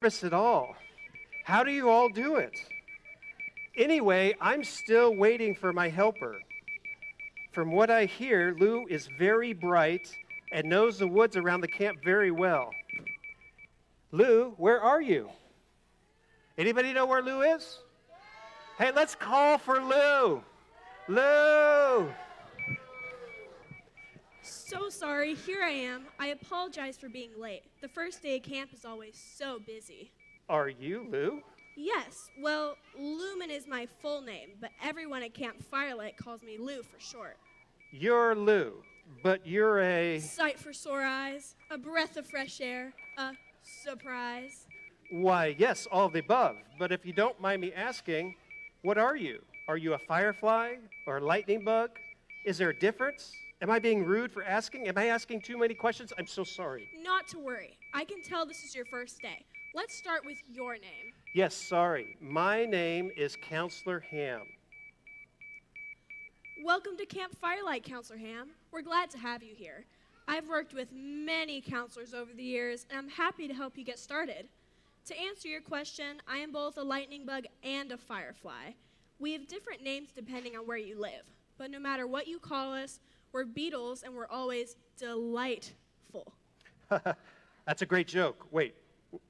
Nervous at all. How do you all do it? Anyway, I'm still waiting for my helper. From what I hear, Lou is very bright and knows the woods around the camp very well. Lou, where are you? Anybody know where Lou is? Hey, let's call for Lou. Lou! So sorry, here I am. I apologize for being late. The first day of camp is always so busy. Are you Lou? Yes, well, Lumen is my full name, but everyone at Camp Firelight calls me Lou for short. You're Lou, but you're a... Sight for sore eyes, a breath of fresh air, a surprise. Why, yes, all of the above. But if you don't mind me asking, what are you? Are you a firefly or a lightning bug? Is there a difference? Am I being rude for asking? Am I asking too many questions? I'm so sorry. Not to worry. I can tell this is your first day. Let's start with your name. Yes, sorry. My name is Counselor Ham. Welcome to Camp Firelight, Counselor Ham. We're glad to have you here. I've worked with many counselors over the years, and I'm happy to help you get started. To answer your question, I am both a lightning bug and a firefly. We have different names depending on where you live, but no matter what you call us, we're beetles and we're always delightful. That's a great joke. Wait,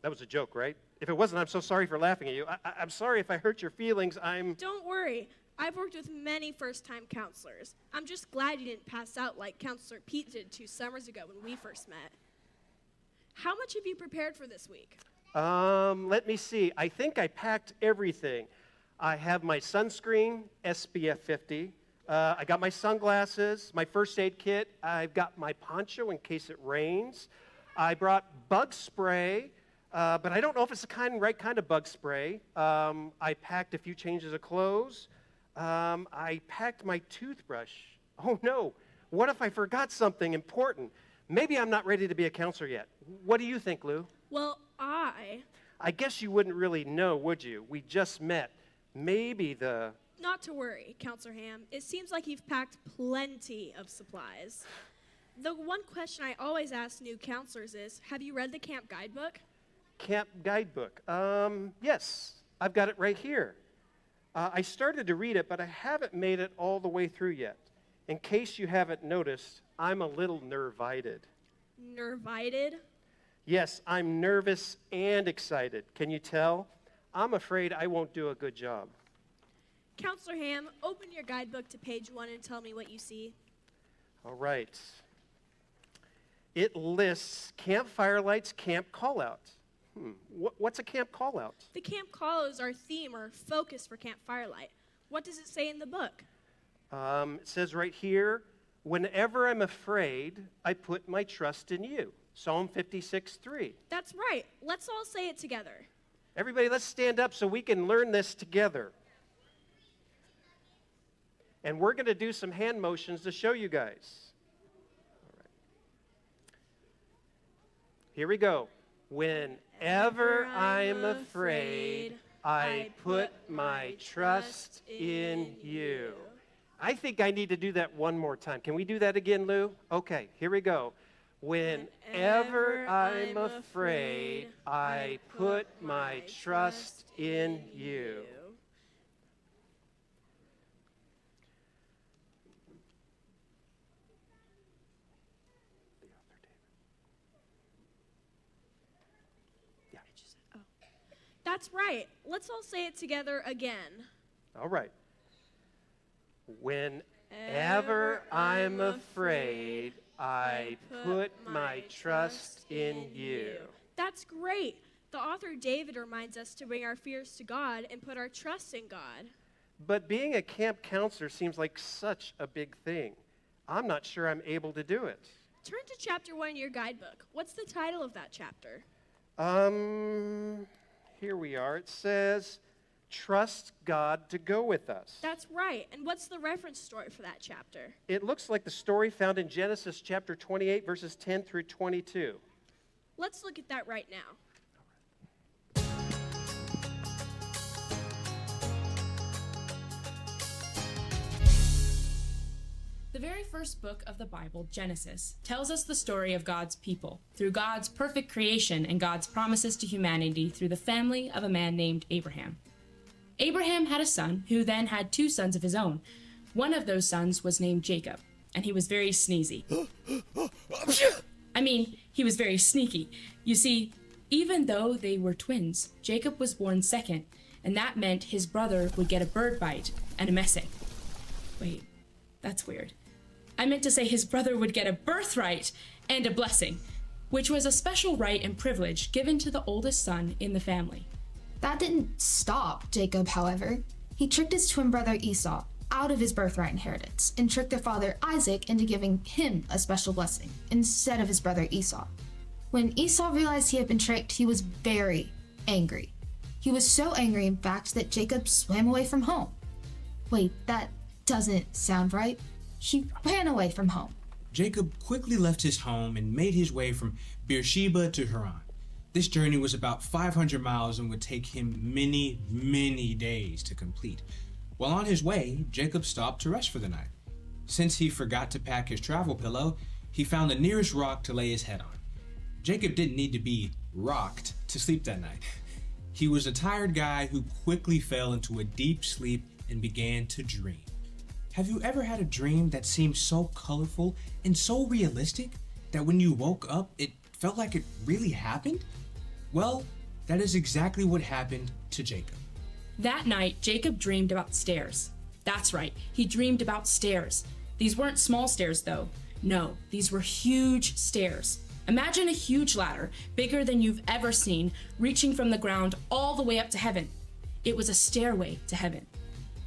that was a joke, right? If it wasn't, I'm so sorry for laughing at you. I'm sorry if I hurt your feelings. Don't worry. I've worked with many first-time counselors. I'm just glad you didn't pass out like Counselor Pete did 2 summers ago when we first met. How much have you prepared for this week? Let me see. I think I packed everything. I have my sunscreen, SPF 50. I got my sunglasses, my first aid kit. I've got my poncho in case it rains. I brought bug spray, but I don't know if it's the right kind of bug spray. I packed a few changes of clothes. I packed my toothbrush. Oh no, what if I forgot something important? Maybe I'm not ready to be a counselor yet. What do you think, Lou? Well, I guess you wouldn't really know, would you? We just met. Maybe the... Not to worry, Counselor Ham. It seems like you've packed plenty of supplies. The one question I always ask new counselors is, have you read the camp guidebook? Camp guidebook. Yes, I've got it right here. I started to read it, but I haven't made it all the way through yet. In case you haven't noticed, I'm a little nervited. Nervited? Yes, I'm nervous and excited. Can you tell? I'm afraid I won't do a good job. Counselor Ham, open your guidebook to page 1 and tell me what you see. All right. It lists Camp Firelight's camp call-out. What's a camp call-out? The camp call is our theme or focus for Camp Firelight. What does it say in the book? It says right here, whenever I'm afraid, I put my trust in you. Psalm 56:3. That's right. Let's all say it together. Everybody, let's stand up so we can learn this together. And we're going to do some hand motions to show you guys. All right. Here we go. Whenever I'm afraid, I put my trust in you. I think I need to do that one more time. Can we do that again, Lou? Okay, here we go. Whenever I'm afraid, I put my trust in you. That's right. Let's all say it together again. All right. Whenever I'm afraid, I put my trust in you. That's great. The author David reminds us to bring our fears to God and put our trust in God. But being a camp counselor seems like such a big thing. I'm not sure I'm able to do it. Turn to chapter 1 in your guidebook. What's the title of that chapter? Here we are. It says, trust God to go with us. That's right. And what's the reference story for that chapter? It looks like the story found in Genesis chapter 28, verses 10 through 22. Let's look at that right now. The very first book of the Bible, Genesis, tells us the story of God's people through God's perfect creation and God's promises to humanity through the family of a man named Abraham. Abraham had a son who then had two sons of his own. One of those sons was named Jacob, and he was very sneezy. He was very sneaky. You see, even though they were twins, Jacob was born second, and that meant his brother would get a bird bite and a messing. Wait, that's weird. I meant to say his brother would get a birthright and a blessing, which was a special right and privilege given to the oldest son in the family. That didn't stop Jacob, however. He tricked his twin brother Esau out of his birthright inheritance and tricked their father Isaac into giving him a special blessing instead of his brother Esau. When Esau realized he had been tricked, he was very angry. He was so angry, in fact, that Jacob swam away from home. Wait, that doesn't sound right. He ran away from home. Jacob quickly left his home and made his way from Beersheba to Haran. This journey was about 500 miles and would take him many, many days to complete. While on his way, Jacob stopped to rest for the night. Since he forgot to pack his travel pillow, he found the nearest rock to lay his head on. Jacob didn't need to be rocked to sleep that night. He was a tired guy who quickly fell into a deep sleep and began to dream. Have you ever had a dream that seemed so colorful and so realistic that when you woke up, it felt like it really happened? Well, that is exactly what happened to Jacob. That night, Jacob dreamed about stairs. That's right, he dreamed about stairs. These weren't small stairs, though. No, these were huge stairs. Imagine a huge ladder, bigger than you've ever seen, reaching from the ground all the way up to heaven. It was a stairway to heaven.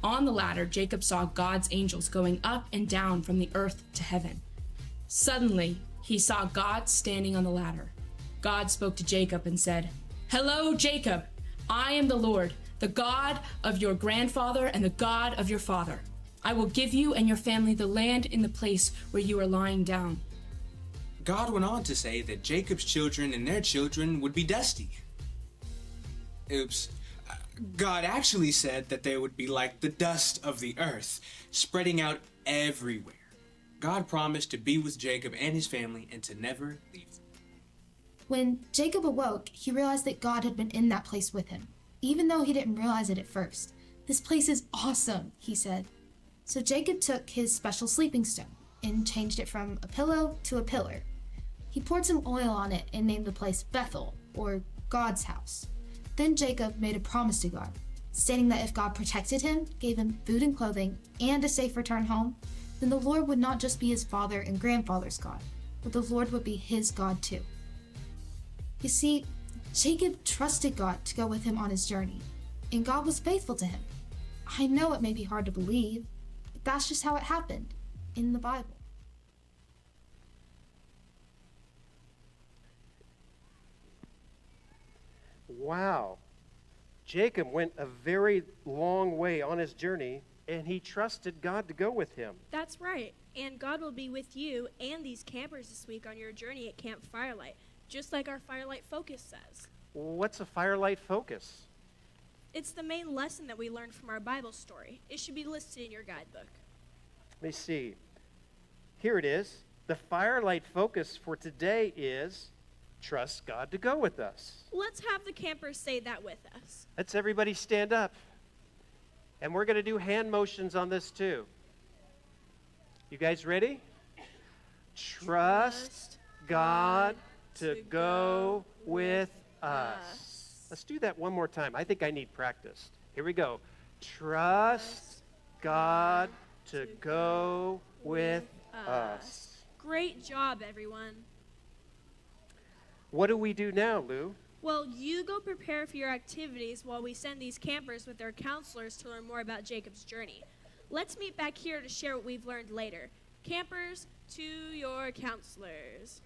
On the ladder, Jacob saw God's angels going up and down from the earth to heaven. Suddenly, he saw God standing on the ladder. God spoke to Jacob and said, "Hello, Jacob. I am the Lord, the God of your grandfather and the God of your father. I will give you and your family the land in the place where you are lying down." God went on to say that Jacob's children and their children would be dusty. Oops. God actually said that they would be like the dust of the earth, spreading out everywhere. God promised to be with Jacob and his family and to never leave them. When Jacob awoke, he realized that God had been in that place with him, even though he didn't realize it at first. "This place is awesome," he said. So Jacob took his special sleeping stone and changed it from a pillow to a pillar. He poured some oil on it and named the place Bethel, or God's house. Then Jacob made a promise to God, stating that if God protected him, gave him food and clothing, and a safe return home, then the Lord would not just be his father and grandfather's God, but the Lord would be his God too. You see, Jacob trusted God to go with him on his journey, and God was faithful to him. I know it may be hard to believe, but that's just how it happened in the Bible. Wow. Jacob went a very long way on his journey, and he trusted God to go with him. That's right. And God will be with you and these campers this week on your journey at Camp Firelight, just like our Firelight Focus says. What's a Firelight Focus? It's the main lesson that we learned from our Bible story. It should be listed in your guidebook. Let me see. Here it is. The Firelight Focus for today is trust God to go with us. Let's have the campers say that with us. Let's everybody stand up. And we're going to do hand motions on this too. You guys ready? Trust God to go with us. Let's do that one more time. I think I need practice. Here we go. Trust God to go with us. Great job, everyone. What do we do now, Lou? Well, you go prepare for your activities while we send these campers with their counselors to learn more about Jacob's journey. Let's meet back here to share what we've learned later. Campers, to your counselors.